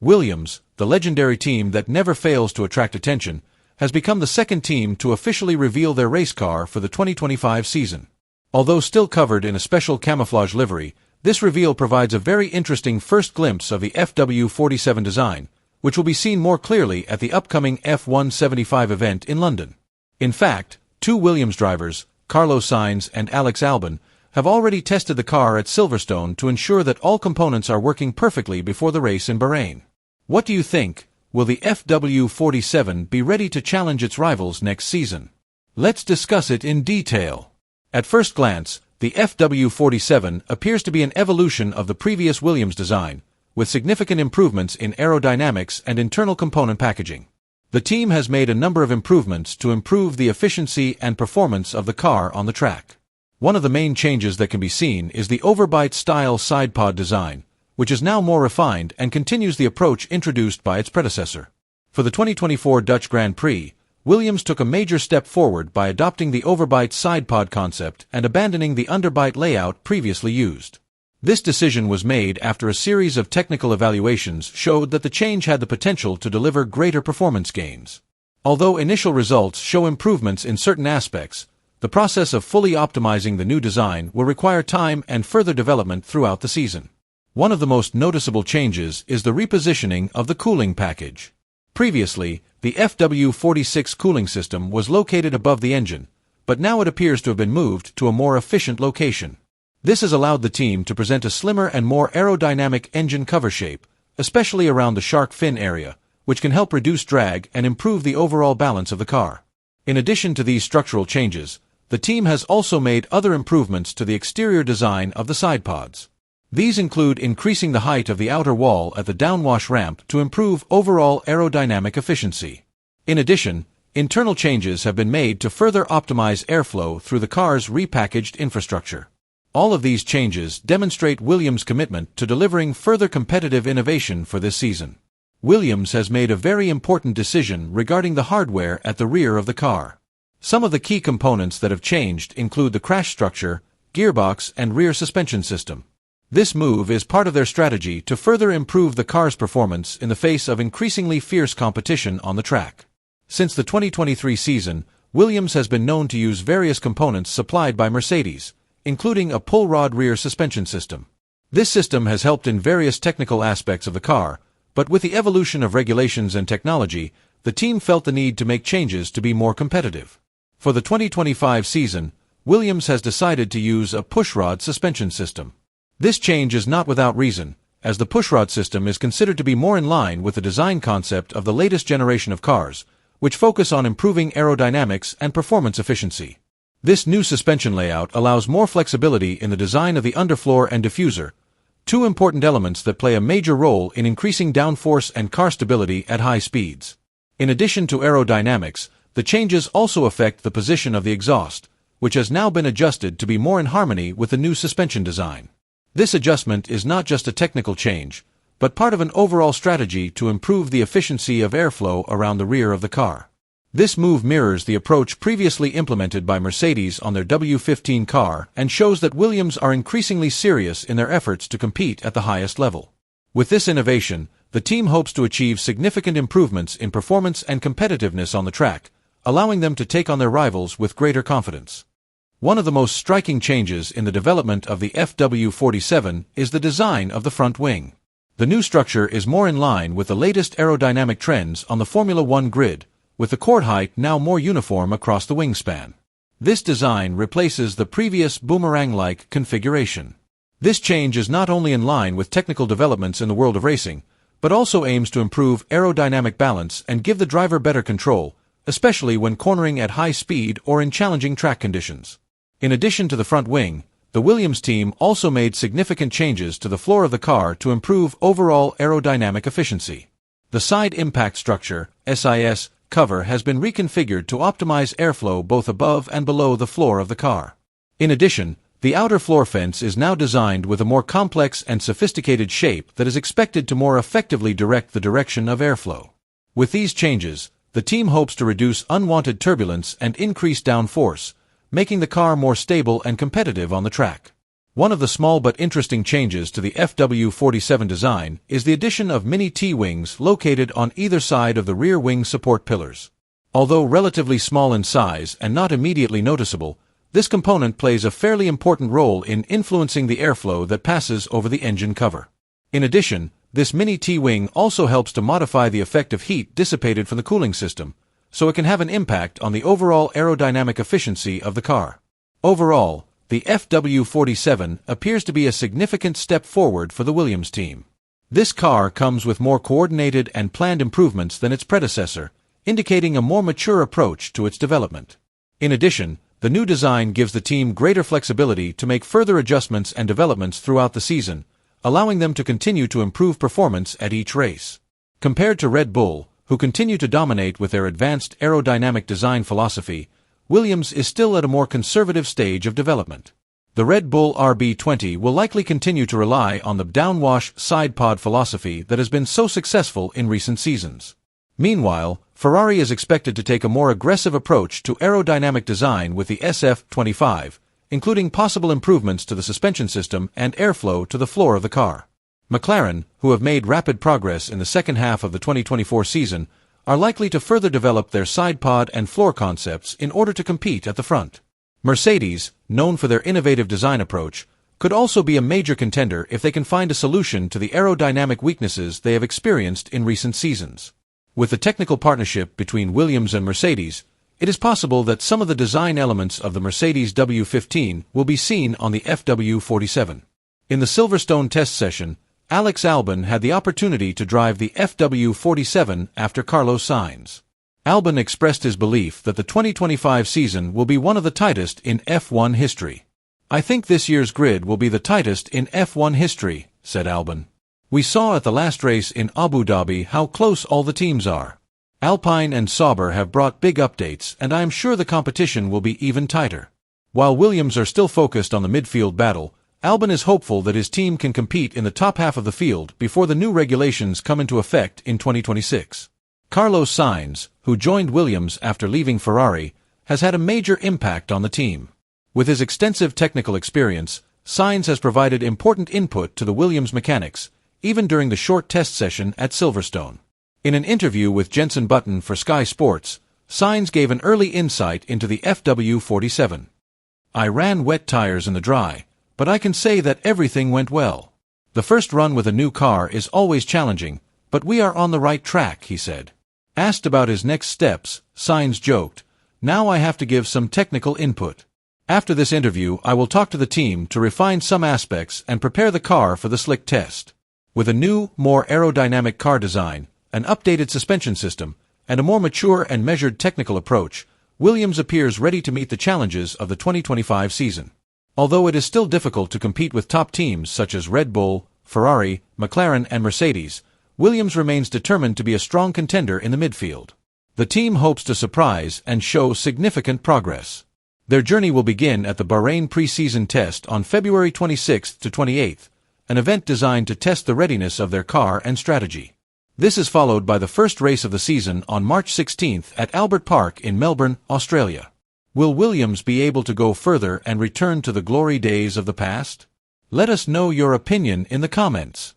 Williams, the legendary team that never fails to attract attention, has become the second team to officially reveal their race car for the 2025 season. Although still covered in a special camouflage livery, this reveal provides a very interesting first glimpse of the FW47 design, which will be seen more clearly at the upcoming F175 event in London. In fact, two Williams drivers, Sainz and Alex Albon, have already tested the car at Silverstone to ensure that all components are working perfectly before the race in Bahrain. What do you think? Will the FW47 be ready to challenge its rivals next season? Let's discuss it in detail. At first glance, the FW47 appears to be an evolution of the previous Williams design, with significant improvements in aerodynamics and internal component packaging. The team has made a number of improvements to improve the efficiency and performance of the car on the track. One of the main changes that can be seen is the overbite-style sidepod design, which is now more refined and continues the approach introduced by its predecessor. For the 2024 Dutch Grand Prix, Williams took a major step forward by adopting the overbite sidepod concept and abandoning the underbite layout previously used. This decision was made after a series of technical evaluations showed that the change had the potential to deliver greater performance gains. Although initial results show improvements in certain aspects, the process of fully optimizing the new design will require time and further development throughout the season. One of the most noticeable changes is the repositioning of the cooling package. Previously, the FW46 cooling system was located above the engine, but now it appears to have been moved to a more efficient location. This has allowed the team to present a slimmer and more aerodynamic engine cover shape, especially around the shark fin area, which can help reduce drag and improve the overall balance of the car. In addition to these structural changes, the team has also made other improvements to the exterior design of the sidepods. These include increasing the height of the outer wall at the downwash ramp to improve overall aerodynamic efficiency. In addition, internal changes have been made to further optimize airflow through the car's repackaged infrastructure. All of these changes demonstrate Williams' commitment to delivering further competitive innovation for this season. Williams has made a very important decision regarding the hardware at the rear of the car. Some of the key components that have changed include the crash structure, gearbox, and rear suspension system. This move is part of their strategy to further improve the car's performance in the face of increasingly fierce competition on the track. Since the 2023 season, Williams has been known to use various components supplied by Mercedes, including a pull rod rear suspension system. This system has helped in various technical aspects of the car, but with the evolution of regulations and technology, the team felt the need to make changes to be more competitive. For the 2025 season, Williams has decided to use a pushrod suspension system. This change is not without reason, as the pushrod system is considered to be more in line with the design concept of the latest generation of cars, which focus on improving aerodynamics and performance efficiency. This new suspension layout allows more flexibility in the design of the underfloor and diffuser, two important elements that play a major role in increasing downforce and car stability at high speeds. In addition to aerodynamics, the changes also affect the position of the exhaust, which has now been adjusted to be more in harmony with the new suspension design. This adjustment is not just a technical change, but part of an overall strategy to improve the efficiency of airflow around the rear of the car. This move mirrors the approach previously implemented by Mercedes on their W15 car and shows that Williams are increasingly serious in their efforts to compete at the highest level. With this innovation, the team hopes to achieve significant improvements in performance and competitiveness on the track, allowing them to take on their rivals with greater confidence. One of the most striking changes in the development of the FW47 is the design of the front wing. The new structure is more in line with the latest aerodynamic trends on the Formula One grid, with the chord height now more uniform across the wingspan. This design replaces the previous boomerang-like configuration. This change is not only in line with technical developments in the world of racing, but also aims to improve aerodynamic balance and give the driver better control, especially when cornering at high speed or in challenging track conditions. In addition to the front wing, the Williams team also made significant changes to the floor of the car to improve overall aerodynamic efficiency. The side impact structure, SIS, cover has been reconfigured to optimize airflow both above and below the floor of the car. In addition, the outer floor fence is now designed with a more complex and sophisticated shape that is expected to more effectively direct the direction of airflow. With these changes, the team hopes to reduce unwanted turbulence and increase downforce, making the car more stable and competitive on the track. One of the small but interesting changes to the FW47 design is the addition of mini T-wings located on either side of the rear wing support pillars. Although relatively small in size and not immediately noticeable, this component plays a fairly important role in influencing the airflow that passes over the engine cover. In addition, this mini T-wing also helps to modify the effect of heat dissipated from the cooling system, so it can have an impact on the overall aerodynamic efficiency of the car. Overall, the FW47 appears to be a significant step forward for the Williams team. This car comes with more coordinated and planned improvements than its predecessor, indicating a more mature approach to its development. In addition, the new design gives the team greater flexibility to make further adjustments and developments throughout the season, allowing them to continue to improve performance at each race. Compared to Red Bull, who continue to dominate with their advanced aerodynamic design philosophy, Williams is still at a more conservative stage of development. The Red Bull RB20 will likely continue to rely on the downwash side pod philosophy that has been so successful in recent seasons. Meanwhile, Ferrari is expected to take a more aggressive approach to aerodynamic design with the SF25, including possible improvements to the suspension system and airflow to the floor of the car. McLaren, who have made rapid progress in the second half of the 2024 season, are likely to further develop their side pod and floor concepts in order to compete at the front. Mercedes, known for their innovative design approach, could also be a major contender if they can find a solution to the aerodynamic weaknesses they have experienced in recent seasons. With the technical partnership between Williams and Mercedes, it is possible that some of the design elements of the Mercedes W15 will be seen on the FW47. In the Silverstone test session, Alex Albon had the opportunity to drive the FW47 after Carlos Sainz. Albon expressed his belief that the 2025 season will be one of the tightest in F1 history. "I think this year's grid will be the tightest in F1 history," said Albon. "We saw at the last race in Abu Dhabi how close all the teams are. Alpine and Sauber have brought big updates, and I am sure the competition will be even tighter." While Williams are still focused on the midfield battle, Albon is hopeful that his team can compete in the top half of the field before the new regulations come into effect in 2026. Carlos Sainz, who joined Williams after leaving Ferrari, has had a major impact on the team. With his extensive technical experience, Sainz has provided important input to the Williams mechanics, even during the short test session at Silverstone. In an interview with Jenson Button for Sky Sports, Sainz gave an early insight into the FW47. "I ran wet tires in the dry, but I can say that everything went well. The first run with a new car is always challenging, but we are on the right track," he said. Asked about his next steps, Sainz joked, "Now I have to give some technical input. After this interview, I will talk to the team to refine some aspects and prepare the car for the slick test." With a new, more aerodynamic car design, an updated suspension system, and a more mature and measured technical approach, Williams appears ready to meet the challenges of the 2025 season. Although it is still difficult to compete with top teams such as Red Bull, Ferrari, McLaren, and Mercedes, Williams remains determined to be a strong contender in the midfield. The team hopes to surprise and show significant progress. Their journey will begin at the Bahrain pre-season test on February 26th to 28th, an event designed to test the readiness of their car and strategy. This is followed by the first race of the season on March 16th at Albert Park in Melbourne, Australia. Will Williams be able to go further and return to the glory days of the past? Let us know your opinion in the comments.